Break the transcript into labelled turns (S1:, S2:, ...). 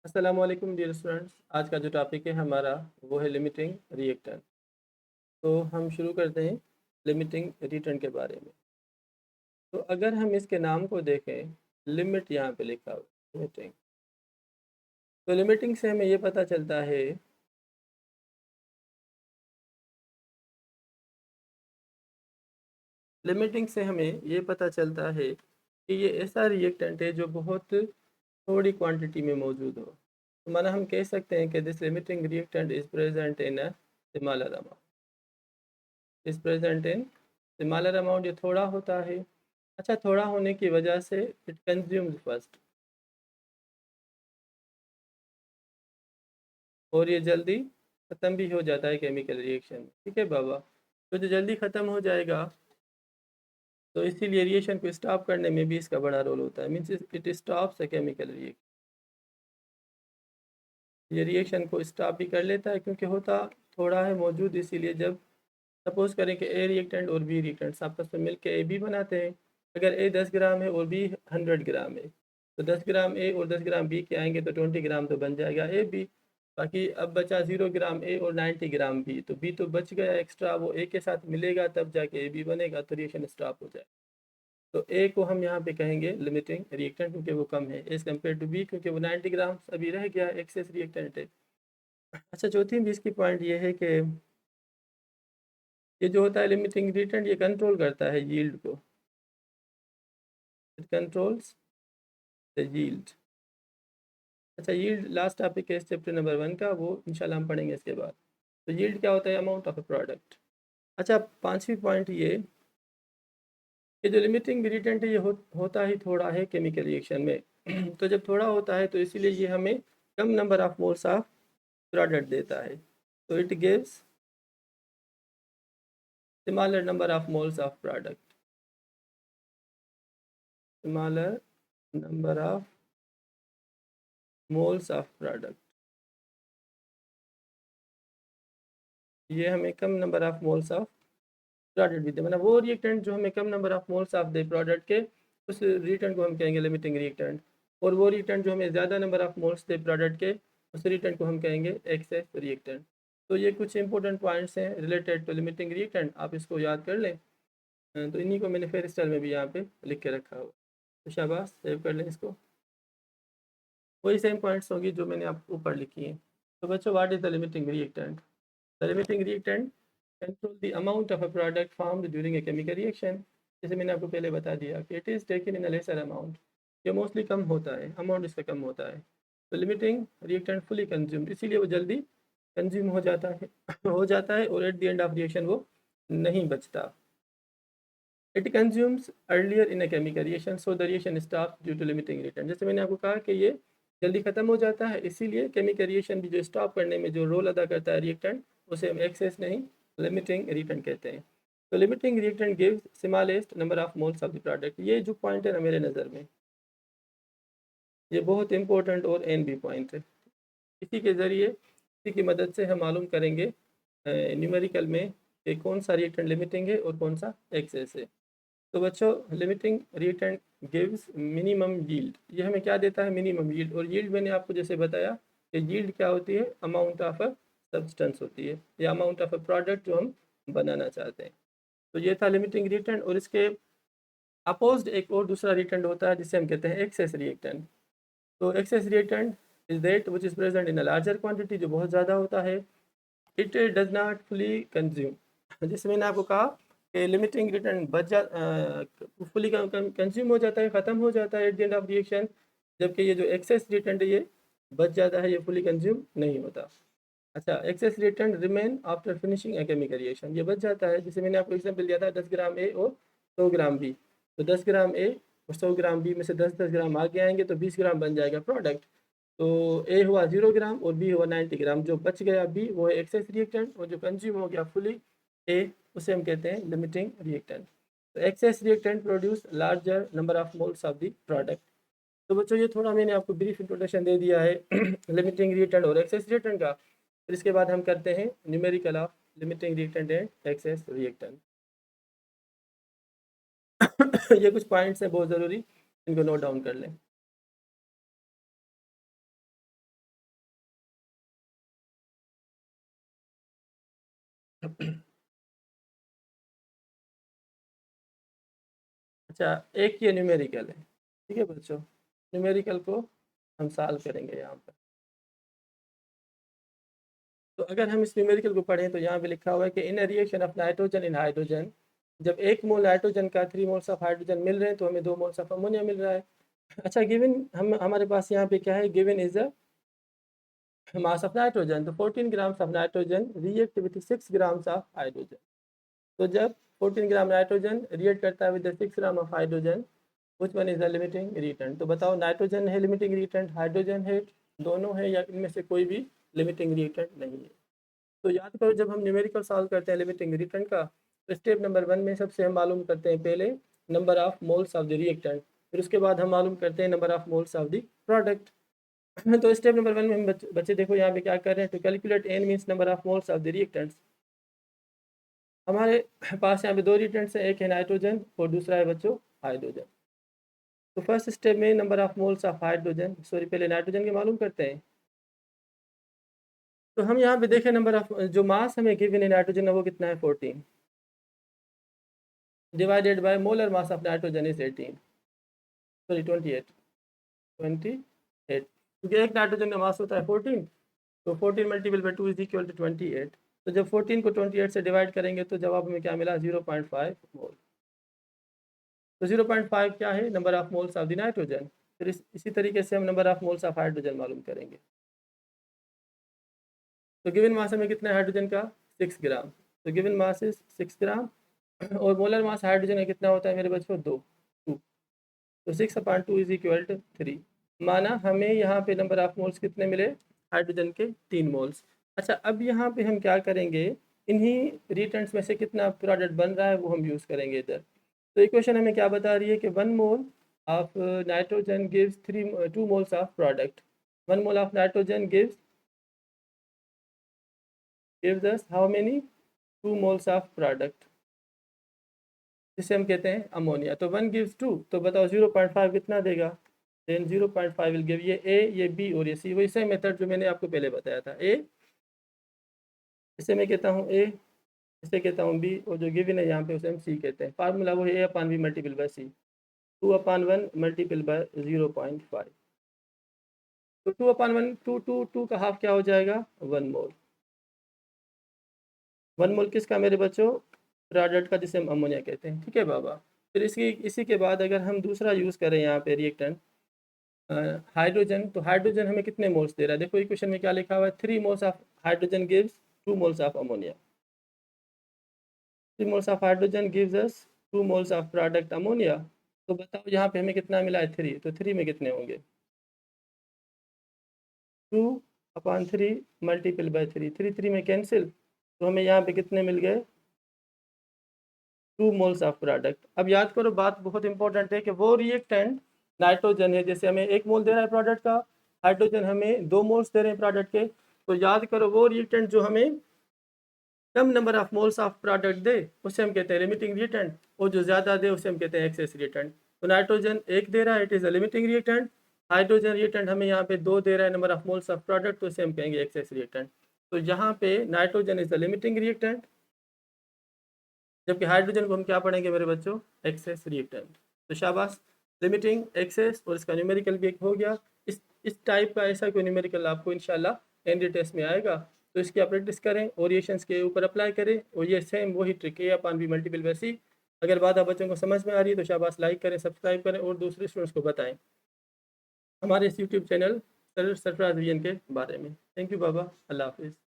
S1: अस्सलाम वालेकुम dear students. आज का जो टॉपिक है हमारा वो है लिमिटिंग रिएक्टेंट। तो हम शुरू करते हैं लिमिटिंग रिएक्टेंट के बारे में। तो अगर हम इसके नाम को देखें, लिमिट यहाँ पे लिखा हुआ है लिमिटिंग। तो लिमिटिंग से हमें ये पता चलता है लिमिटिंग से हमें ये पता चलता है कि ये ऐसा रिएक्टेंट है जो बहुत थोड़ी क्वांटिटी में मौजूद हो। तो माना हम कह सकते हैं कि this limiting reactant is present in a smaller amount, is present in smaller amount. ये थोड़ा होता है। अच्छा, थोड़ा होने की वजह से इट कंज्यूम्स फर्स्ट, और ये जल्दी ख़त्म भी हो जाता है केमिकल रिएक्शन। ठीक है बाबा। तो जो जल्दी ख़त्म हो जाएगा, तो इसीलिए रिएक्शन को स्टॉप करने में भी इसका बड़ा रोल होता है। Means it stops a chemical reaction. ये रिएक्शन को स्टॉप भी कर लेता है क्योंकि होता थोड़ा है मौजूद। इसीलिए जब सपोज करें कि ए रिएक्टेंट और बी रिएक्टेंट्स आपस में मिलकर ए बी बनाते हैं। अगर ए 10 ग्राम है और बी 100 ग्राम है, तो 10 ग्राम ए और 10 ग्राम बी के आएंगे तो 20 ग्राम तो बन जाएगा ए बी। बाकी अब बचा 0 ग्राम ए और 90 ग्राम बी, तो बी तो बच गया एक्स्ट्रा, वो ए के साथ मिलेगा तब जाके ए बी बनेगा, तो रिएक्शन स्टॉप हो जाए। तो ए को हम यहाँ पे कहेंगे लिमिटिंग रिएक्टेंट क्योंकि वो कम है एज कम्पेयर टू बी, क्योंकि वो 90 ग्राम अभी रह गया, एक्सेस रिएक्टेंट है। अच्छा, चौथी भी इसकी पॉइंट ये है कि ये जो होता है लिमिटिंग रिएक्टेंट, ये कंट्रोल करता है यील्ड को। It controls the yield. अच्छा, यील्ड लास्ट टॉपिक है इस चैप्टर नंबर 1 का, वो इंशाल्लाह हम पढ़ेंगे इसके बाद। तो यील्ड क्या होता है? Amount of a product. अच्छा, पांचवी पॉइंट ये कि जो लिमिटिंग रिएक्टेंट है ये होता ही थोड़ा है केमिकल रिएक्शन में। तो जब थोड़ा होता है तो इसीलिए ये हमें कम number of moles of product देता है। तो it gives smaller number of moles of product, smaller number of moles of product. ये हमें कम number of moles of product भी दे, मतलब वो रिएक्टेंट जो हमें कम नंबर ऑफ मोल्स ऑफ दे प्रोडक्ट के, उस रिएक्टेंट को हम कहेंगे लिमिटिंग रिएक्टेंट। और वो रिएक्टेंट जो हमें ज़्यादा number of moles they product के, उस रिएक्टेंट को हम कहेंगे एक्सेस रिएक्टेंट। तो ये कुछ इंपॉर्टेंट पॉइंट्स हैं रिलेटेड टू लिमिटिंग रिएक्टेंट, आप इसको याद कर लें। तो इन्हीं को मैंने फेयर स्टाइल में भी यहाँ पे लिख के रखा हुआ। तो शाबाश, सेव कर लें इसको। वही सेम पॉइंट्स होगी जो मैंने आपको ऊपर लिखी हैं। तो बच्चों, what is the limiting reactant? The limiting reactant control the amount of a product formed during a chemical reaction. जैसे मैंने आपको पहले बता दिया कि it is taken in a lesser amount. ये मोस्टली कम होता है, अमाउंट इसका कम होता है। तो लिमिटिंग रिएक्टेंट फुली कंज्यूम्ड, इसीलिए वो जल्दी कंज्यूम हो जाता है हो जाता है, और at the end of reaction वो नहीं बचता। It consumes earlier in a chemical reaction so the reaction stops due to limiting reactant. जैसे मैंने आपको कहा कि ये जल्दी खत्म हो जाता है, इसीलिए केमिकल रिएक्शन भी जो स्टॉप करने में जो रोल अदा करता है रिएक्टेंट, उसे हम एक्सेस नहीं लिमिटिंग रिएक्टेंट कहते हैं। तो limiting reactant gives smallest number of moles of the product. ये जो पॉइंट है ना, मेरे नज़र में ये बहुत इंपॉर्टेंट और एन बी पॉइंट है। इसी के ज़रिए, इसी की मदद से हम मालूम करेंगे न्यूमेरिकल में कि कौन सा रिएक्टेंट लिमिटिंग है और कौन सा एक्सेस है। तो बच्चों, limiting reactant gives minimum yield. ये हमें क्या देता है? Minimum yield. और यील्ड मैंने आपको जैसे बताया कि यील्ड क्या होती है? अमाउंट ऑफ अ सब्सटेंस होती है, या अमाउंट ऑफ अ प्रोडक्ट जो हम बनाना चाहते हैं। तो ये था लिमिटिंग रिएक्टेंट। और इसके अपोज्ड एक और दूसरा रिएक्टेंट होता है जिसे हम कहते हैं एक्सेस रिएक्टेंट। तो excess reactant is that which is present in a larger quantity, जो बहुत ज़्यादा होता है। It does not fully consume. जैसे मैंने आपको कहा कि लिमिटिंग रिटर्न फुली कंज्यूम हो जाता है, ख़त्म हो जाता है eight the end of reaction, जबकि ये जो एक्सेस रिटर्न है ये बच जाता है, ये फुली कंज्यूम नहीं होता। अच्छा, excess return remain after finishing a chemical reaction, ये बच जाता है। जैसे मैंने आपको एग्जांपल दिया था 10 ग्राम ए और 100 ग्राम बी। तो 10 ग्राम ए और 100 ग्राम बी में से 10-10 ग्राम आगे आएंगे तो 20 ग्राम बन जाएगा प्रोडक्ट। तो ए हुआ 0 ग्राम और बी हुआ 90 ग्राम। जो बच गया बी वो है एक्सेस रिएक्टेंट, और जो कंज्यूम हो गया फुली ए, उसे हम कहते हैं लिमिटिंग रिएक्टेंट। तो excess reactant produce larger number of moles of the product. तो बच्चों, ये थोड़ा मैंने आपको ब्रीफ इंट्रोडक्शन दे दिया है लिमिटिंग रिएक्टेंट और एक्सेस रिएक्टेंट का। फिर इसके बाद हम करते हैं numerical of limiting reactant and excess reactant. ये कुछ पॉइंट्स हैं बहुत ज़रूरी, इनको नोट डाउन कर लें। अच्छा, एक ये न्यूमेरिकल है, ठीक है बच्चों। न्यूमेरिकल को हम सॉल्व करेंगे यहाँ पर। तो अगर हम इस न्यूमेरिकल को पढ़ें तो यहाँ पे लिखा हुआ है कि इन रिएक्शन ऑफ नाइट्रोजन इन हाइड्रोजन, जब 1 मोल नाइट्रोजन का 3 मोल्स ऑफ हाइड्रोजन मिल रहे हैं तो हमें 2 मोल्स ऑफ अमोनिया मिल रहा है। अच्छा, गिवन हमारे पास यहाँ पे क्या है, given is a mass of nitrogen, तो 14 grams of nitrogen react with 6 grams of hydrogen. तो जब 14 ग्राम नाइट्रोजन रिएक्ट करता है with 6 gram of hydrogen, which one is the limiting reactant? तो बताओ, नाइट्रोजन है लिमिटिंग रिएक्टेंट, हाइड्रोजन है, दोनों है, या इनमें से कोई भी लिमिटिंग रिएक्टेंट नहीं है? तो याद करो, जब हम न्यूमेरिकल सॉल्व करते हैं लिमिटिंग रिएक्टेंट का, तो स्टेप नंबर 1 में सबसे हम मालूम करते हैं पहले number of moles of the reactant, फिर उसके बाद हम मालूम करते हैं number of moles of the product. तो स्टेप नंबर 1 में हम बच्चे देखो यहाँ पे क्या कर रहे हैं, to calculate n means number of moles of the reactants. हमारे पास यहाँ पे 2 रिएक्टेंट्स हैं, एक है नाइट्रोजन और दूसरा है बच्चों हाइड्रोजन। तो फर्स्ट स्टेप में number of moles of hydrogen, sorry पहले नाइट्रोजन के मालूम करते हैं। तो हम यहाँ पे देखें नंबर ऑफ जो मास हमें गिवन है नाइट्रोजन है वो कितना है, 14 divided by molar mass of nitrogen is 18, sorry 28 क्योंकि एक नाइट्रोजन का मास होता है 14, तो 14 multiple by 2 is equal to 28। तो जब 14 को 28 से डिवाइड करेंगे तो जवाब में क्या मिला, 0.5 मोल। तो 0.5 क्या है, number of moles of the nitrogen. फिर इसी तरीके से हम number of moles of hydrogen मालूम करेंगे। तो गिवन मास हमें कितना है हाइड्रोजन का, 6 ग्राम, तो गिवन मास इज 6 ग्राम, और मोलर मास हाइड्रोजन का कितना होता है मेरे बच्चों, 2। तो 6/2 इज इक्वल टू 3। माना हमें यहाँ पे नंबर ऑफ मोल्स कितने मिले, हाइड्रोजन के 3 मोल्स। अच्छा, अब यहाँ पे हम क्या करेंगे, इन्हीं रिएक्टेंट्स में से कितना प्रोडक्ट बन रहा है वो हम यूज़ करेंगे इधर। तो इक्वेशन हमें क्या बता रही है कि 1 mole of nitrogen gives 2 moles of product. 1 mole of nitrogen gives us how many, 2 moles of product, जिसे हम कहते हैं अमोनिया। तो 1 gives 2, तो बताओ 0.5 कितना देगा, देन 0.5 विल गिव ये बी और ये सी, वही सेम मेथड जो मैंने आपको पहले बताया था। ए, इसे मैं कहता हूँ ए, इसे कहता हूँ बी, और जो गिवन है यहाँ पे उसे हम सी कहते हैं। फार्मूला वो है A/B multiple by c, 2/1 multiple by 0.5। तो 2/1 2 का हाफ क्या हो जाएगा, 1 मोल। 1 मोल किसका मेरे बच्चों, प्रोडक्ट का, जिसे हम अमोनिया कहते हैं, ठीक है बाबा। फिर इसी के बाद अगर हम दूसरा यूज़ करें यहाँ पे रिएक्टेंट हाइड्रोजन, तो हाइड्रोजन हमें कितने मोल्स दे रहा है, देखो इक्वेशन में क्या लिखा हुआ है, 3 moles of hydrogen gives 2 moles of ammonia. 3 moles of hydrogen gives us 2 moles of product ammonia. तो बताओ यहाँ पे हमें कितना मिला है, 3, तो 3 में कितने होंगे, 2/3 मल्टीपल बाय 3, 3 में कैंसिल, तो हमें यहाँ पे कितने मिल गए, 2 मोल्स ऑफ प्रोडक्ट। अब याद करो, बात बहुत इंपॉर्टेंट है कि वो रिएक्टेंट नाइट्रोजन है, जैसे हमें 1 मोल दे रहा है प्रोडक्ट का, हाइड्रोजन हमें 2 मोल्स दे रहे हैं प्रोडक्ट के। तो याद करो, वो रिएक्टेंट जो हमें कम number of moles of product दे उसे हम कहते हैं लिमिटिंग रिएक्टेंट, और जो ज़्यादा दे उसे हम कहते हैं एक्सेस रिएक्टेंट। तो नाइट्रोजन 1 दे रहा है, it is a limiting reactant. Hydrogen reactant हमें यहाँ पे 2 दे रहा है number of moles of product, तो इसे हम कहेंगे एक्सेस रिएक्टेंट। तो यहाँ पे nitrogen is the limiting reactant, जबकि हाइड्रोजन को हम क्या पढ़ेंगे मेरे बच्चों, एक्सेस रिएक्टेंट। तो शाबाश, लिमिटिंग, एक्सेस, और इसका न्यूमेरिकल भी एक हो गया। इस टाइप का ऐसा कोई न्यूमेरिकल आपको इंशाल्लाह एनडी टेस्ट में आएगा, तो इसकी आप प्रैक्टिस करें, ओरिएशंस के ऊपर अप्लाई करें, और ये सेम वही ट्रिक A/B मल्टीपल बाय सी। अगर बात आप बच्चों को समझ में आ रही है तो शाबाश, लाइक करें, सब्सक्राइब करें, और दूसरे स्टूडेंट्स को बताएं हमारे इस यूट्यूब चैनल सरफराज रिवीजन के बारे में। थैंक यू बाबा, अल्लाह हाफिज़।